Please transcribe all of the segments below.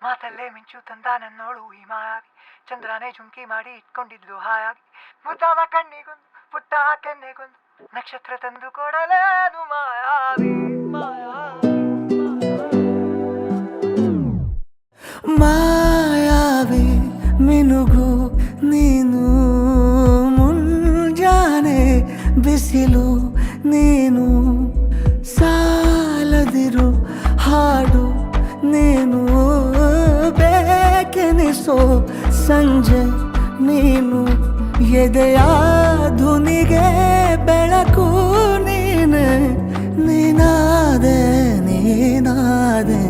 ಮಾತಲ್ಲೇ ಮಿಂಚು ತಂದ ನನ್ನೋಳು ಈ ಮಾಯಾವಿ, ಚಂದ್ರನೇ ಜುಂಕಿ ಮಾಡಿ ಇಟ್ಕೊಂಡಿದ್ಲು ಹಾಯಾಗಿ, ಮುದ್ದಾದ ಕಣ್ಣಿಗೊಂದು ಪುಟ್ಟ ಕೆನ್ನೆಗೊಂದು ನಕ್ಷತ್ರ ತಂದು ಕೊಡಲೇನು ಮಾಯಾವಿ ಮಾಯಾವಿ ಮಿನುಗು ನೀನು, ಮುಂಜಾನೆ ಬಿಸಿಲು ನೀನು, ಸಾಲದಿರು ಹಾಡು ನೀನು, ಬೇಕೆನಿಸೋ ಸಂಜೆ ನೀನು, ಎದೆಯ ಧುನಿಗೆ ಬೆಳಕು ನೀನೆ, ನೀನಾದೆ ನೀನಾದೆ.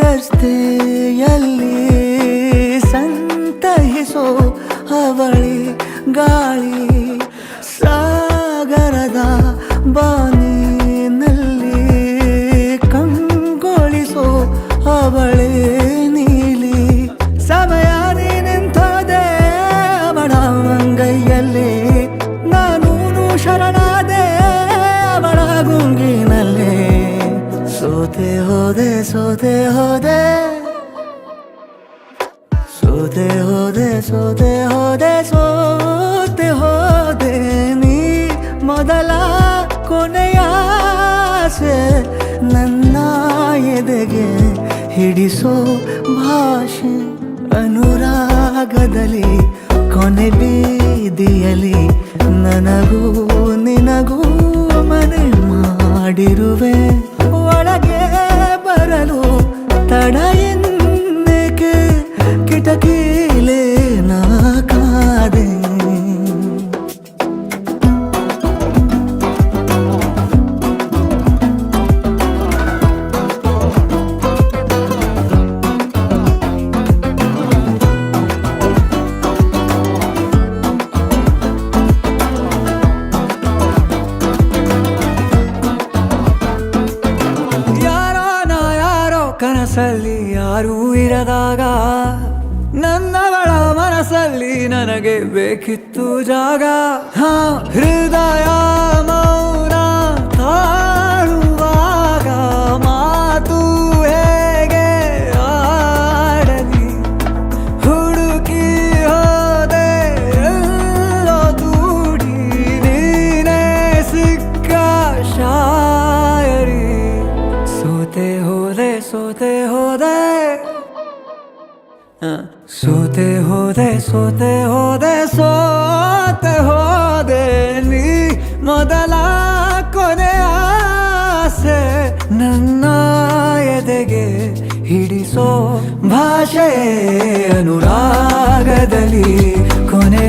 ರಸ್ತೆಯಲ್ಲಿ ಸಂತಹಿಸೋ ಅವಳಿ ಗಾಳಿ, ಸಾಗರದ ಬಾನಿನಲ್ಲಿ ಕಂಗೊಳಿಸೋ ಅವಳೆ ನೀಲಿ, ಸಮಯ ನಿಂತೋದೆ ಅವಳ ಅಂಗೈಯಲ್ಲಿ, ನಾನು ಶರಣಾದೆ ಅವಳ ಗುಂಗಿನಲ್ಲಿ, ಸೋತೆ ಹೋದೆ ಸೋತೆ ಹೋದೆ ಸೋತೆ ಹೋದೆ ಸೋತೆ ಹೋದೆ ಸೋತೆ ಹೋದೆ, ನೀ ಮೊದಲ ಕೊನೆಯ ಆಸೆ, ನನ್ನ ಎದೆಗೆ ಹಿಡಿಸೋ ಭಾಷೆ, ಅನುರಾಗದಲ್ಲಿ ಕೊನೆ ಬೀದಿಯಲ್ಲಿ ನನಗೂ ನಿನಗೂ ಮನೆ ಮಾಡಿರುವೆ, ಒಳಗೆ ಬರಲು ತಡ ಎನ್ನಕ್ಕೆ ಕಿಟಕಿಲೇ ನಾ ಕಾದೆ. ಕನಸಲ್ಲಿ ಯಾರೂ ಇರದಾಗ ನನ್ನವಳ ಮನಸ್ಸಲ್ಲಿ ನನಗೆ ಬೇಕಿತ್ತು ಜಾಗ, ಹೃದಯ ಮೌನ ತಾಳುವಾಗ ಮಾತು ಹೇಗೆ ಆಡಲಿ, ಹುಡುಕಿ ಹೋದೆ ಎಲ್ಲೋ ದೂಡಿ ನೀನೇ ಸಿಕ್ಕ ಶಾಯರಿ, ಸೋತೆ ಹೋದೆ ಸೋತೆ ಹೋದೆ ಸೋತೆ ಹೋದೆ ಸೋತೆ ಹೋದೆ ಸೋತೆ ಹೋದೆ, ನೀ ಮೊದಲ ಕೊನೆ ಆಸೆ, ನನ್ನ ಎದೆಗೆ ಹಿಡಿಸೋ ಭಾಷೆ, ಅನುರಾಗದಲ್ಲಿ ಕೊನೆ